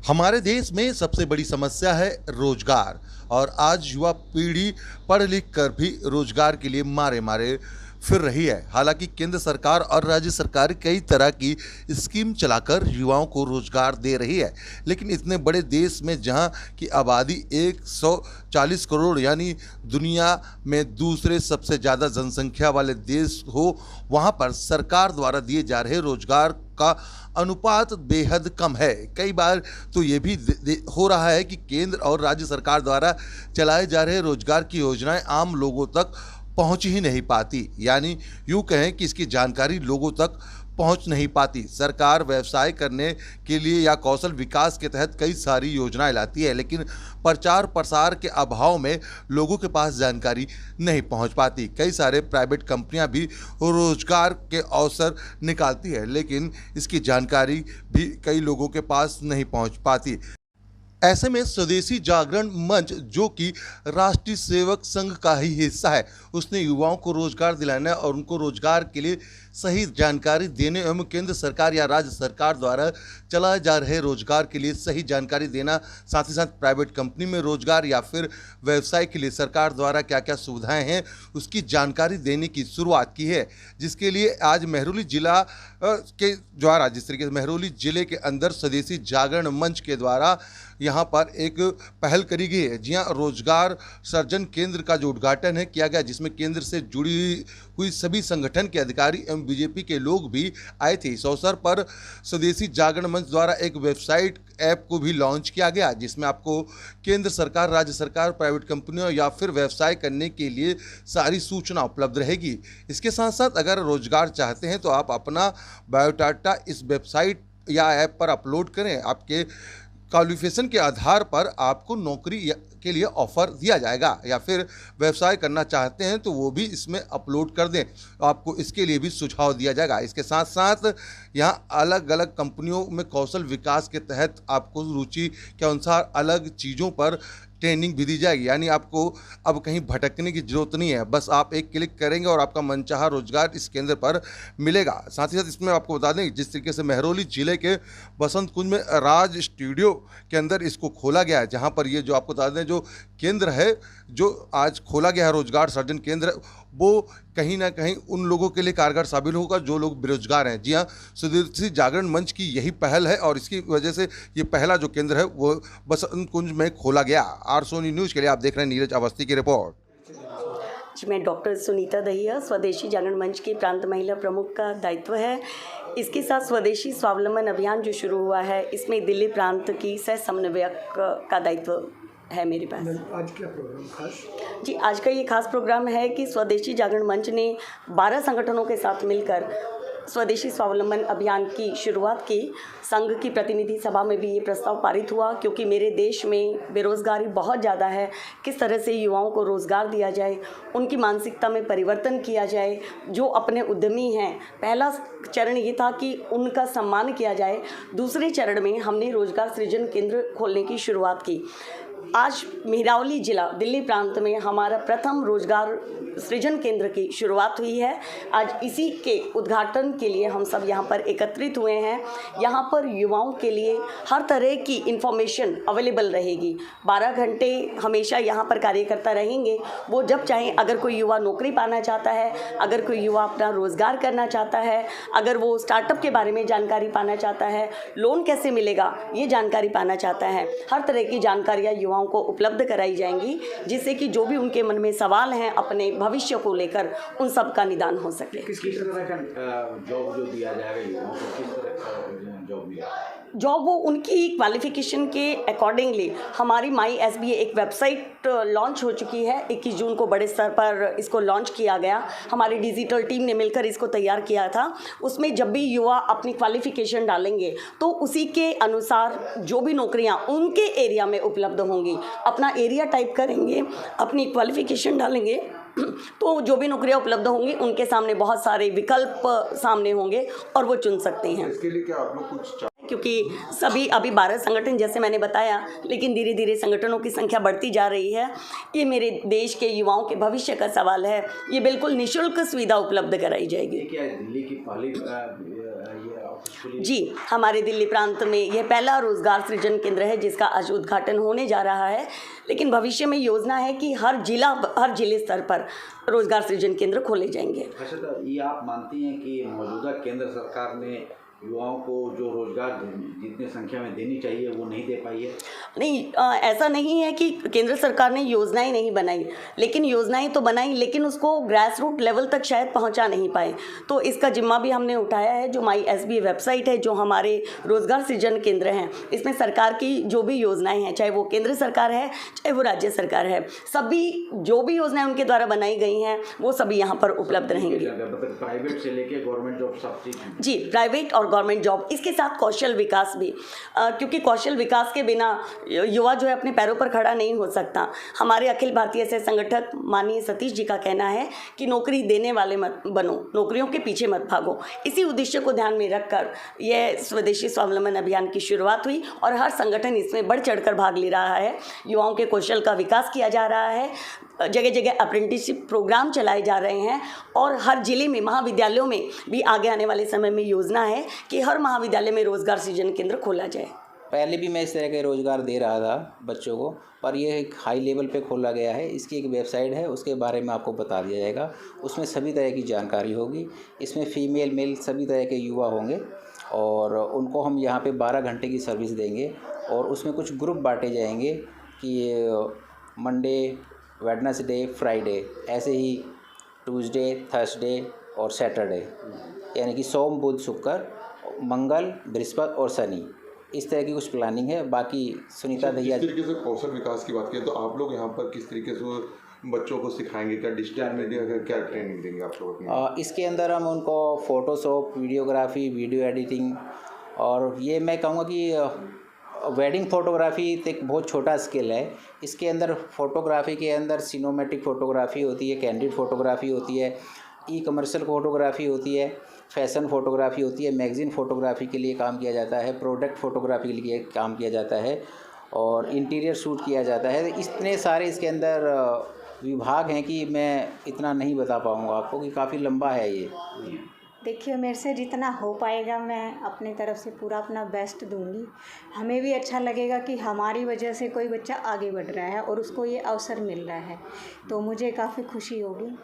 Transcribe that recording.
हमारे देश में सबसे बड़ी समस्या है रोजगार। और आज युवा पीढ़ी पढ़ लिख कर भी रोजगार के लिए मारे मारे फिर रही है। हालांकि केंद्र सरकार और राज्य सरकार कई तरह की स्कीम चलाकर युवाओं को रोजगार दे रही है, लेकिन इतने बड़े देश में जहां की आबादी 140 करोड़ यानी दुनिया में दूसरे सबसे ज़्यादा जनसंख्या वाले देश हो, वहां पर सरकार द्वारा दिए जा रहे रोजगार का अनुपात बेहद कम है। कई बार तो ये भी हो रहा है कि केंद्र और राज्य सरकार द्वारा चलाए जा रहे रोजगार की योजनाएं आम लोगों तक पहुंच ही नहीं पाती, यानी यूँ कहें कि इसकी जानकारी लोगों तक पहुंच नहीं पाती। सरकार व्यवसाय करने के लिए या कौशल विकास के तहत कई सारी योजनाएं लाती है, लेकिन प्रचार प्रसार के अभाव में लोगों के पास जानकारी नहीं पहुंच पाती। कई सारे प्राइवेट कंपनियां भी रोजगार के अवसर निकालती है, लेकिन इसकी जानकारी भी कई लोगों के पास नहीं पहुंच पाती। ऐसे में स्वदेशी जागरण मंच, जो कि राष्ट्रीय सेवक संघ का ही हिस्सा है, उसने युवाओं को रोजगार दिलाने और उनको रोजगार के लिए सही जानकारी देने एवं केंद्र सरकार या राज्य सरकार द्वारा चलाए जा रहे रोजगार के लिए सही जानकारी देना, साथ ही साथ प्राइवेट कंपनी में रोजगार या फिर व्यवसाय के लिए सरकार द्वारा क्या क्या सुविधाएं हैं उसकी जानकारी देने की शुरुआत की है। जिसके लिए आज महरौली जिला के द्वारा, जिस तरीके से महरौली जिले के अंदर स्वदेशी जागरण मंच के द्वारा यहाँ पर एक पहल करी गई है। जी हाँ, रोजगार सर्जन केंद्र का जो उद्घाटन है किया गया, जिसमें केंद्र से जुड़ी हुई सभी संगठन के अधिकारी एवं बीजेपी के लोग भी आए थे। इस अवसर पर स्वदेशी जागरण मंच द्वारा एक वेबसाइट ऐप को भी लॉन्च किया गया, जिसमें आपको केंद्र सरकार, राज्य सरकार, प्राइवेट कंपनियों या फिर व्यवसाय करने के लिए सारी सूचना उपलब्ध रहेगी। इसके साथ साथ अगर रोजगार चाहते हैं तो आप अपना बायोडाटा इस वेबसाइट या ऐप पर अपलोड करें। आपके क्वालिफिकेशन के आधार पर आपको नौकरी के लिए ऑफर दिया जाएगा, या फिर व्यवसाय करना चाहते हैं तो वो भी इसमें अपलोड कर दें, आपको इसके लिए भी सुझाव दिया जाएगा। इसके साथ साथ यहाँ अलग अलग कंपनियों में कौशल विकास के तहत आपको रुचि के अनुसार अलग चीज़ों पर ट्रेनिंग भी दी जाएगी, यानी आपको अब कहीं भटकने की जरूरत नहीं है। बस आप एक क्लिक करेंगे और आपका मनचाहा रोजगार इस केंद्र पर मिलेगा। साथ ही साथ इसमें आपको बता दें, जिस तरीके से महरौली जिले के बसंत कुंज में राज स्टूडियो के अंदर इसको खोला गया है, जहां पर ये जो आपको बता दें जो केंद्र है, जो आज खोला गया है रोजगार सर्जन केंद्र, वो कहीं ना कहीं उन लोगों के लिए कारगर साबित होगा जो लोग बेरोजगार हैं। जी हाँ, स्वदेशी जागरण मंच की यही पहल है और इसकी वजह से ये पहला जो केंद्र है वो बसंत कुंज में खोला गया। आरसोनी न्यूज़ के लिए आप देख रहे हैं नीरज अवस्थी की रिपोर्ट। मैं डॉक्टर सुनीता दहिया, स्वदेशी जागरण मंच की प्रांत महिला प्रमुख का दायित्व है। इसके साथ स्वदेशी स्वावलंबन अभियान जो शुरू हुआ है, इसमें दिल्ली प्रांत की सह समन्वयक का दायित्व है मेरे पास। आज क्या प्रोग्राम खास? जी, आज का ये खास प्रोग्राम है कि स्वदेशी जागरण मंच ने 12 संगठनों के साथ मिलकर स्वदेशी स्वावलंबन अभियान की शुरुआत की। संघ की प्रतिनिधि सभा में भी ये प्रस्ताव पारित हुआ, क्योंकि मेरे देश में बेरोज़गारी बहुत ज़्यादा है। किस तरह से युवाओं को रोज़गार दिया जाए, उनकी मानसिकता में परिवर्तन किया जाए। जो अपने उद्यमी हैं, पहला चरण ये था कि उनका सम्मान किया जाए। दूसरे चरण में हमने रोज़गार सृजन केंद्र खोलने की शुरुआत की। आज महरौली जिला दिल्ली प्रांत में हमारा प्रथम रोजगार सृजन केंद्र की शुरुआत हुई है। आज इसी के उद्घाटन के लिए हम सब यहाँ पर एकत्रित हुए हैं। यहाँ पर युवाओं के लिए हर तरह की इन्फॉर्मेशन अवेलेबल रहेगी। 12 घंटे हमेशा यहाँ पर कार्यकर्ता रहेंगे। वो जब चाहें, अगर कोई युवा नौकरी पाना चाहता है, अगर कोई युवा अपना रोज़गार करना चाहता है, अगर वो स्टार्टअप के बारे में जानकारी पाना चाहता है, लोन कैसे मिलेगा ये जानकारी पाना चाहता है, हर तरह की जानकारियाँ युवाओं को उपलब्ध कराई जाएंगी, जिससे कि जो भी उनके मन में सवाल हैं अपने भविष्य को लेकर, उन सब का निदान हो सके। किस तरह का जॉब जो दिया जाएगा युवाओं को, किस तरह का जॉब दिया? जॉब वो उनकी क्वालिफिकेशन के अकॉर्डिंगली हमारी माई SBA एक वेबसाइट लॉन्च हो चुकी है। 21 जून को बड़े स्तर पर इसको लॉन्च किया गया। हमारी डिजिटल टीम ने मिलकर इसको तैयार किया था। उसमें जब भी युवा अपनी क्वालिफिकेशन डालेंगे तो उसी के अनुसार जो भी नौकरियां उनके एरिया में उपलब्ध होंगी, अपना एरिया टाइप करेंगे, अपनी क्वालिफिकेशन डालेंगे तो जो भी नौकरियां उपलब्ध होंगी उनके सामने बहुत सारे विकल्प सामने होंगे और वो चुन सकते हैं। इसके लिए क्या आप लोग कुछ, क्योंकि सभी अभी 12 संगठन जैसे मैंने बताया, लेकिन धीरे धीरे संगठनों की संख्या बढ़ती जा रही है। ये मेरे देश के युवाओं के भविष्य का सवाल है। ये बिल्कुल निःशुल्क सुविधा उपलब्ध कराई जाएगी। क्या दिल्ली की पहली ऑफिस खुली? जी, हमारे दिल्ली प्रांत में यह पहला रोजगार सृजन केंद्र है जिसका आज उद्घाटन होने जा रहा है। लेकिन भविष्य में योजना है कि हर जिले स्तर पर रोजगार सृजन केंद्र खोले जाएंगे। अच्छा, तो ये आप मानती हैं कि मौजूदा केंद्र सरकार ने युवाओं को जो रोजगार जितनी संख्या में देनी चाहिए वो नहीं दे पाई है? नहीं, ऐसा नहीं है कि केंद्र सरकार ने योजनाएं नहीं बनाई, लेकिन योजनाएं तो बनाई, लेकिन उसको ग्रास रूट लेवल तक शायद पहुंचा नहीं पाए। तो इसका जिम्मा भी हमने उठाया है। जो माई एसबी वेबसाइट है, जो हमारे रोजगार सृजन केंद्र हैं, इसमें सरकार की जो भी योजनाएं हैं, चाहे वो केंद्र सरकार है चाहे वो राज्य सरकार है, सभी जो भी योजनाएं उनके द्वारा बनाई गई हैं वो सभी यहाँ पर उपलब्ध रहेंगी। प्राइवेट से लेके गवर्नमेंट जॉब सब चीज? जी, प्राइवेट और गवर्नमेंट जॉब, इसके साथ कौशल विकास भी, क्योंकि कौशल विकास के बिना युवा जो है अपने पैरों पर खड़ा नहीं हो सकता। हमारे अखिल भारतीय ऐसे संगठक माननीय सतीश जी का कहना है कि नौकरी देने वाले मत बनो, नौकरियों के पीछे मत भागो। इसी उद्देश्य को ध्यान में रखकर यह स्वदेशी स्वावलंबन अभियान की शुरुआत हुई और हर संगठन इसमें बढ़ चढ़कर भाग ले रहा है। युवाओं के कौशल का विकास किया जा रहा है, जगह जगह अप्रेंटिसशिप प्रोग्राम चलाए जा रहे हैं और हर जिले में, महाविद्यालयों में भी आगे आने वाले समय में योजना है कि हर महाविद्यालय में रोजगार सृजन केंद्र खोला जाए। पहले भी मैं इस तरह के रोज़गार दे रहा था बच्चों को, पर यह एक हाई लेवल पे खोला गया है। इसकी एक वेबसाइट है, उसके बारे में आपको बता दिया जाएगा। उसमें सभी तरह की जानकारी होगी। इसमें फ़ीमेल मेल सभी तरह के युवा होंगे और उनको हम यहाँ पे 12 घंटे की सर्विस देंगे और उसमें कुछ ग्रुप बांटे जाएंगे कि मंडे, वेडनेसडे, फ्राइडे, ऐसे ही ट्यूसडे, थर्सडे और सैटरडे, यानी कि सोम, बुध, शुक्र, मंगल, बृहस्पति और शनि, इस तरह की कुछ प्लानिंग है। बाकी सुनीता दहिया। जिस तरीके से कौशल विकास की बात करें तो आप लोग यहाँ पर किस तरीके से बच्चों को सिखाएंगे? क्या डिजिटल मीडिया का क्या ट्रेनिंग देंगे आप लोग? इसके अंदर हम उनको फ़ोटोशॉप, वीडियोग्राफी, वीडियो एडिटिंग, और ये मैं कहूँगा कि वेडिंग फ़ोटोग्राफी एक बहुत छोटा स्किल है। इसके अंदर फ़ोटोग्राफी के अंदर सिनेमैटिक फ़ोटोग्राफी होती है, कैंडिड फ़ोटोग्राफी होती है, ई कमर्शियल फ़ोटोग्राफी होती है, फैशन फ़ोटोग्राफी होती है, मैगज़ीन फ़ोटोग्राफी के लिए काम किया जाता है, प्रोडक्ट फ़ोटोग्राफी के लिए काम किया जाता है और इंटीरियर शूट किया जाता है। इतने सारे इसके अंदर विभाग हैं कि मैं इतना नहीं बता पाऊँगा आपको, कि काफ़ी लंबा है ये। देखिए, मेरे से जितना हो पाएगा मैं अपनी तरफ से पूरा अपना बेस्ट दूंगी। हमें भी अच्छा लगेगा कि हमारी वजह से कोई बच्चा आगे बढ़ रहा है और उसको ये अवसर मिल रहा है, तो मुझे काफ़ी खुशी होगी।